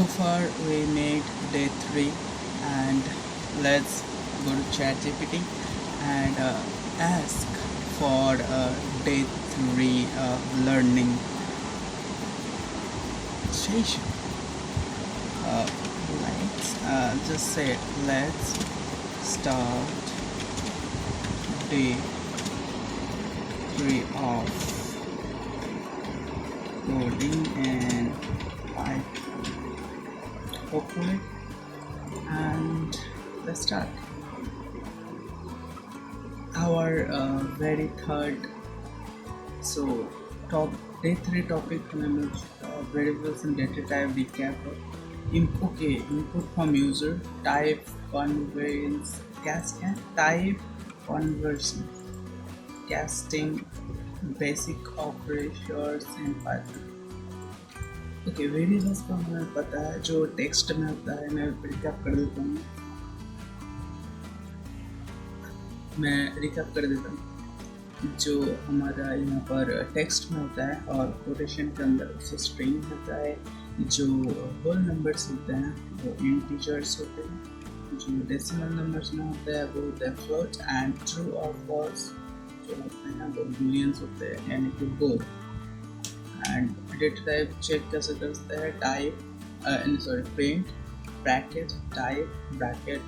So far we made day 3 and let's go to ChatGPT and ask for day 3 learning session. Uh, let's just say let's start day 3 of coding and Python. Open it and let's start. Our very third top day 3 topic name is variables and data type recap. Input from user type conveyance cascade type conversion casting basic operations in Python. Okay variables का हमें पता है जो text में होता है मैं recap कर देता हूँ जो हमारा यहाँ पर टेक्स्ट में होता है और कोटेशन के अंदर उससे स्ट्रिंग होता है जो होल नंबर्स होते हैं वो इंटीजर्स होते हैं जो डेसिमल नंबर्स में होता है वो होता है फ्लोट एंड ट्रू और फॉल्स जो होते हैं वो बूलियंस होते हैं यानी कि both and data type check कैसे करता है type print bracket type bracket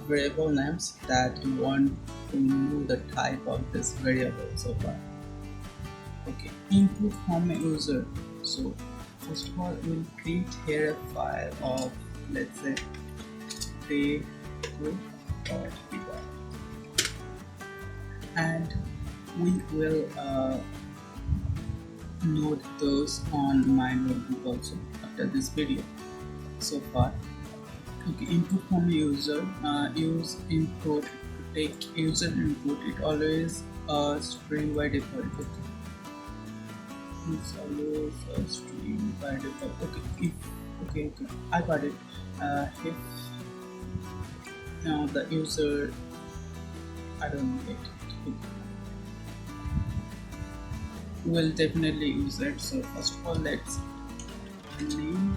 variable names that you want to know the type of this variable so far. Okay, input from a user. So first of all we'll create here a file of let's say day2.py and we will note those on my notebook also after this video so far. Okay, input from user, use input, take user input, it always string by default. It's always a string by default. Okay, I got it. If now the user, I don't get it. We'll definitely use it. So first of all, let's name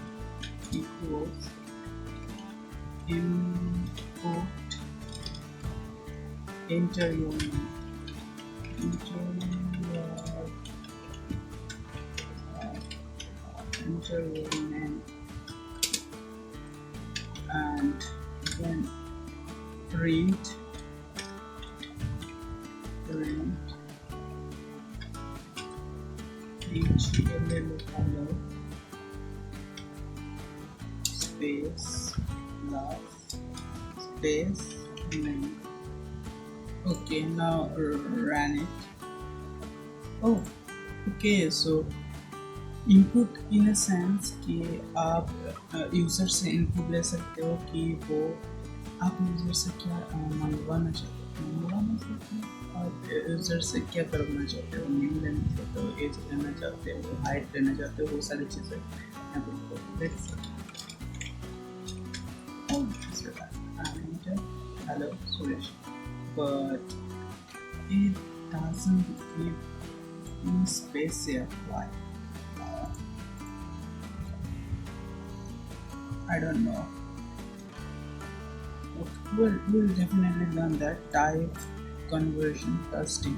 equals input, enter your name, and then print HTML hello space space name. Okay, now run it. Oh, okay, so input in a sense कि आप user से input ले सकते हो कि वो आप user से क्या मंगवाना चाहते हो आप यूज़र से क्या करवाना चाहते हो नेम लेना चाहते हो एज लेना चाहते हो हाइट लेना चाहते हो वो सारी चीज़ें यहाँ पर देख सकते हो hello Suresh, but it doesn't give any space here. Why? I don't know. Okay, we'll definitely learn that. Type conversion testing.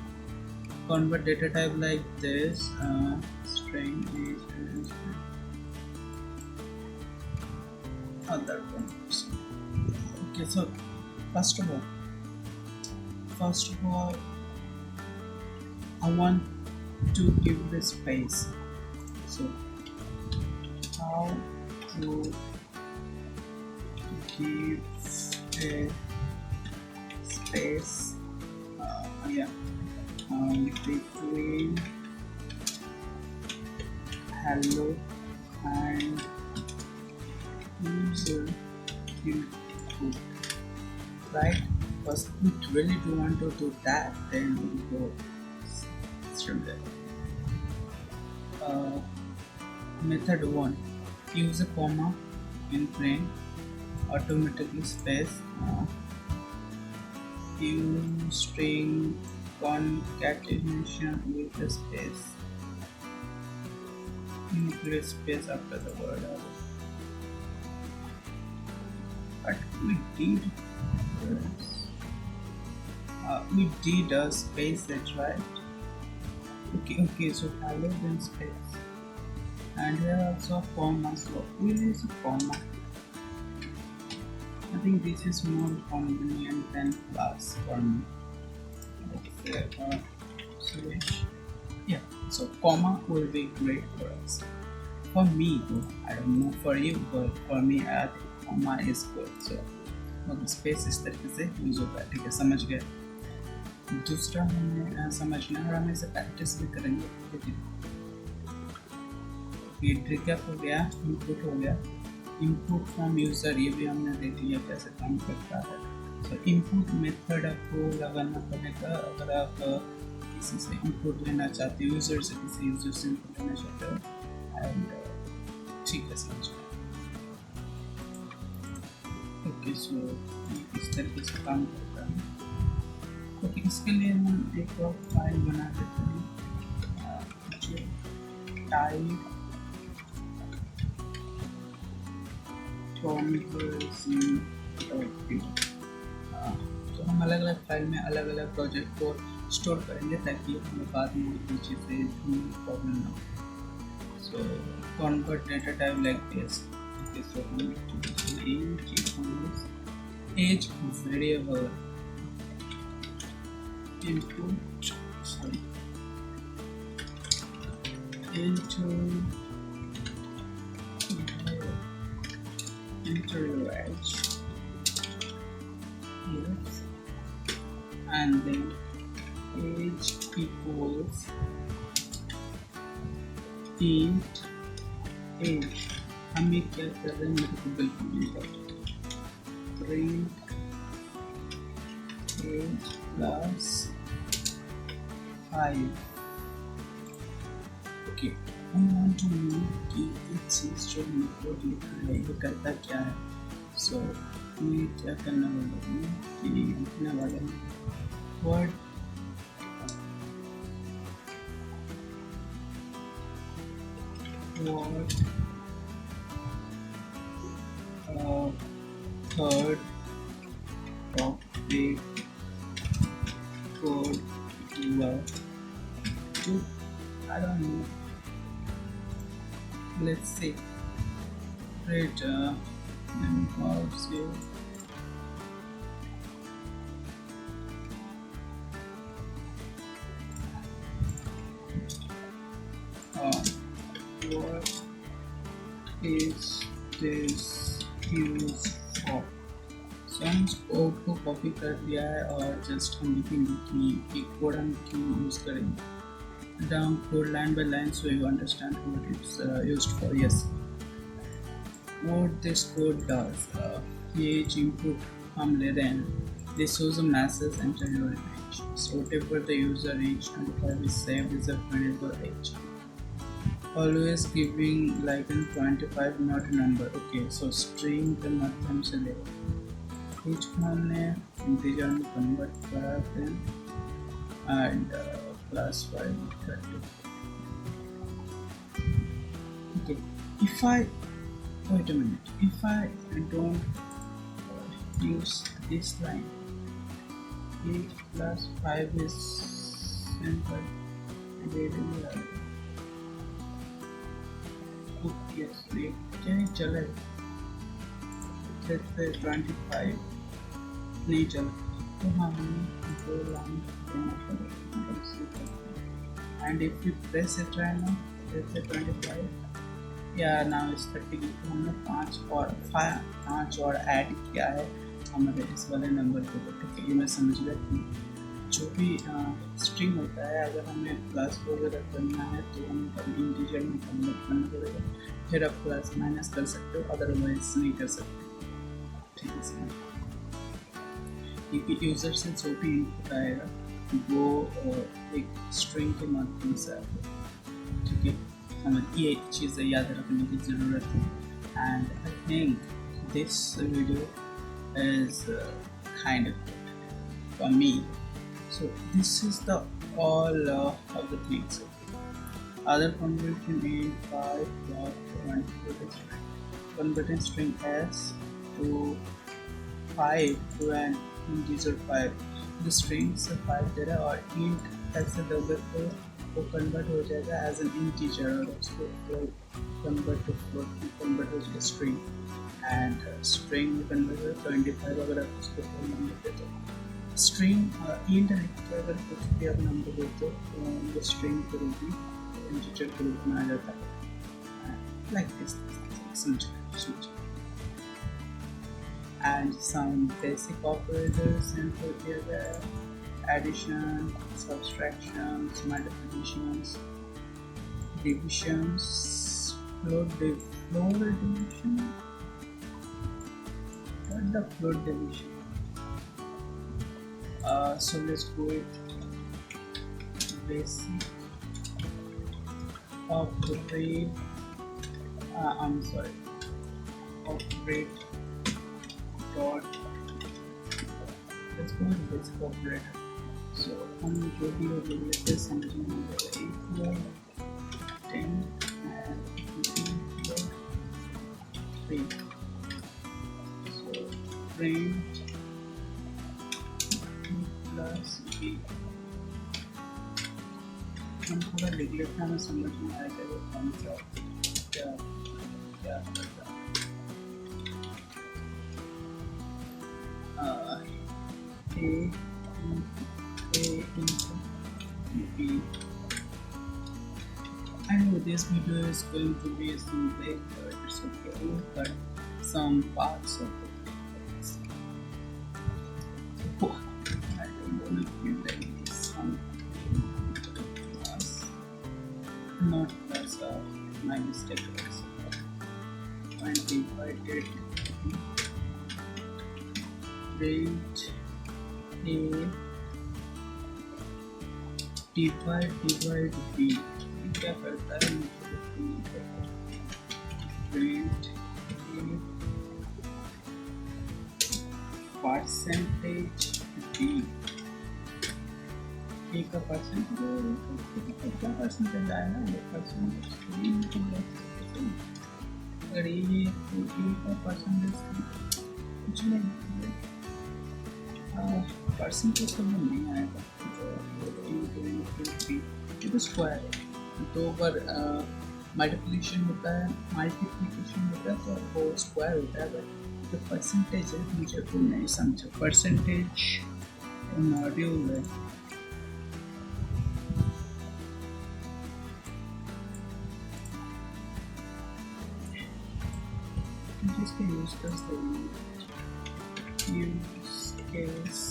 Convert data type like this. String is other conversion. Okay, so first of all I want to give this space. So how to give a space between hello and user input. Right? Because if we really do want to do that, then we'll go from there. Method 1, use a comma in plain, automatically space, use string concatenation with a space, include space after the word. but we did a space it, right? Okay, so hello then space, and here also a comma, so we'll use a comma. I think this is more convenient than plus for me. Let's say, Suresh. Yeah, so comma will be great for us. For me though, I don't know for you, but for me I think comma is good. So अगर space इस तरीके से use होता है, ठीक है, समझ गए। दूसरा हमें समझना है और हम इसे प्रैक्टिस भी करेंगे, ठीक है। ये ट्रिकअप हो गया, इनपुट हो गया, इनपुट फ्रॉम यूज़र ये भी हमने देख लिया कैसे काम करता है। तो इनपुट मेथड आपको लगाना पड़ेगा अगर आप किसी से इनपुट लेना चाहते हो, यूज़र से किसी यूज़र से इनपुट लेना चाहते हो, एंड ठीक है समझ गए। ओके, सो इस तरीके से काम करता है। ओके, इसके लिए हम एक और फाइल बना देते हैं, जो टाइप तो हम अलग अलग फाइल में अलग अलग प्रोजेक्ट को स्टोर करेंगे ताकि हमें बाद में कोई चीज़ें प्रॉब्लम ना हो। So convert data type like this. Okay, so we need to change age variable input, sorry, enter your age, yes, and then age equals int age. हम ये क्या कर रहे हैं मेरे को बिल्कुल नहीं पता। Print age plus 5। Okay, I want to know कि ये चीज़ जो मेरे को लिखा है ये करता क्या है। सो ये क्या करना होगा कि लिखने वाले word third topic code to, I don't know, let's say create involves you what is this use for। सो हम इस कोड को कॉपी कर दिया है और जस्ट हम लिखेंगे कि एक कोड हम क्यों यूज़ करेंगे। Down code line by line so you understand what it's used for. Yes, what this code does, ये इनपुट हम ले रहे हैं, this shows a message enter your age, so whatever the user age 25 is saved is a variable age, always giving like in 25 not a number। okay, so string के माध्यम से ले each को हमने integer में convert करा then and plus 530। okay, if I wait a minute, if I don't use this line 8 plus 5 is simple and it yes, क्या ही चले, जैसे 25 नहीं चल तो हमें दो लाइन देना पड़ेगा। And if you press it right now, जैसे 25 या नाउ इस 30 तो हमने 5 और ऐड किया है हमारे इस वाले नंबर के ऊपर। ठीक है, ये मैं समझ गया कि जो भी स्ट्रिंग होता है अगर हमें प्लस वगैरह करना है तो हमें इंटीजर में कन्वर्ट करना पड़ेगा, फिर आप प्लस माइनस कर सकते हो, अदरवाइज नहीं कर सकते। ठीक है सर, क्योंकि यूज़र से जो भी इनपुट आएगा वो एक स्ट्रिंग के माध्यम से आएगा। ठीक है, हमें ये चीज़ें याद रखने की ज़रूरत है। And I think this video is kind of for me. So this is the all of the things. Other conversion in 5 converting string S to 5 to an integer 5, the string से 5 दे रहा है और int ऐसे दोगे तो वो convert हो जाएगा एज एन इंटीजर और उसको कन्वर्ट टू फ्लोट में कन्वर्ट हो जाएगा स्ट्रिंग एंड स्ट्रिंग में कन्वर्ट हो 25 अगर आप उसको फोन लेते तो स्ट्रिंग इंट अगर कुछ भी आप नंबर देते हो वो स्ट्रिंग के रूप में इंटीजर के रूप में आ जाता है लाइक दिस समझो and some basic operators input here, addition, subtractions, multiplications, divisions, float division. What the float division? So let's go with basic operate. I'm sorry, operate. Dot. Let's go with basic operator. So हम जो भी operator समझेंगे equal 10 and equal 3. So print plus b. हम थोड़ा लिख लेते हैं हमें समझ में आएगा वो कौन सा क्या क्या करता है. A into B. I know this video is going to be some big, it's okay, but some parts of it. Oh, I don't want to feel like it's some plus, not plus my mistake was 20 divided print A divide B. क्या करता है print A percentage B. A का percentage क्या percentage आएगा वो percentage अगर ये का परसेंटेज कुछ नहीं परसेंटेज तो नहीं आएगा ये तो स्क्वायर है तो अगर मल्टीप्लिकेशन होता है तो वो स्क्वायर होता है बट जो परसेंटेज है मुझे को नहीं समझा परसेंटेज मॉड्यूल है जिसके यूज कर सकते use case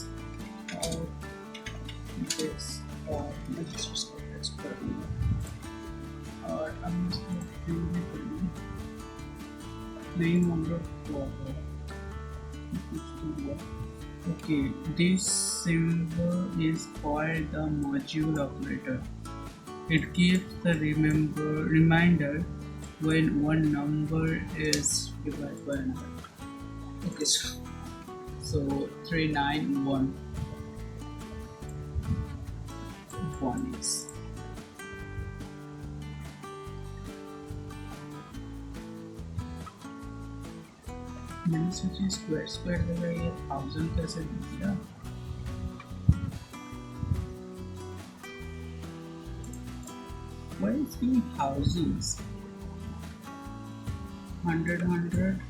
of this registers और हम इसको भी करेंगे नहीं होगा okay this symbol is called the module operator. It gives the reminder when one number is divided by another. Okay, so 391 is मैंने सोचा स्क्वायर लगा ये 1000 कैसे दिया why is being thousands 100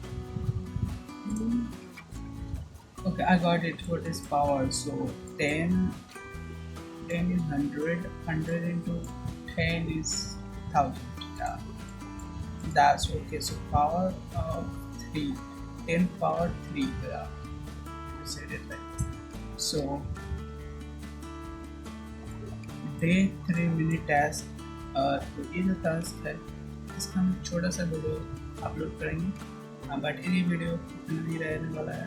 okay I got it what is power so 10 is 100 into 10 is 1000 yeah that's okay so power of 3 10 power 3 yeah you said it like this so day 3 minute task तो ये जो task है इसका हम छोटा सा video upload करेंगे but ये वीडियो इतना नहीं रहने वाला है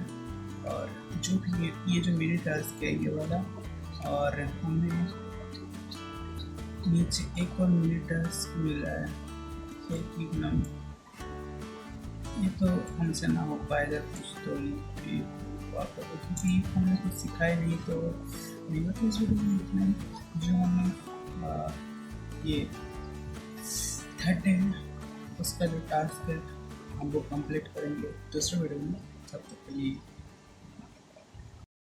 और जो भी ये जो मेरी टास्क है ये वाला और हमें नीचे एक और मिनी टास्क मिला है तो ये तो हमसे ना हो पाएगा कुछ तो क्योंकि हमने कुछ सिखाया नहीं तो नहीं होता इस वीडियो में इतना जो हमें ये थर्ड डे है उसका जो टास्क है हम वो कंप्लीट करेंगे दूसरे वीडियो में तब तक के लिए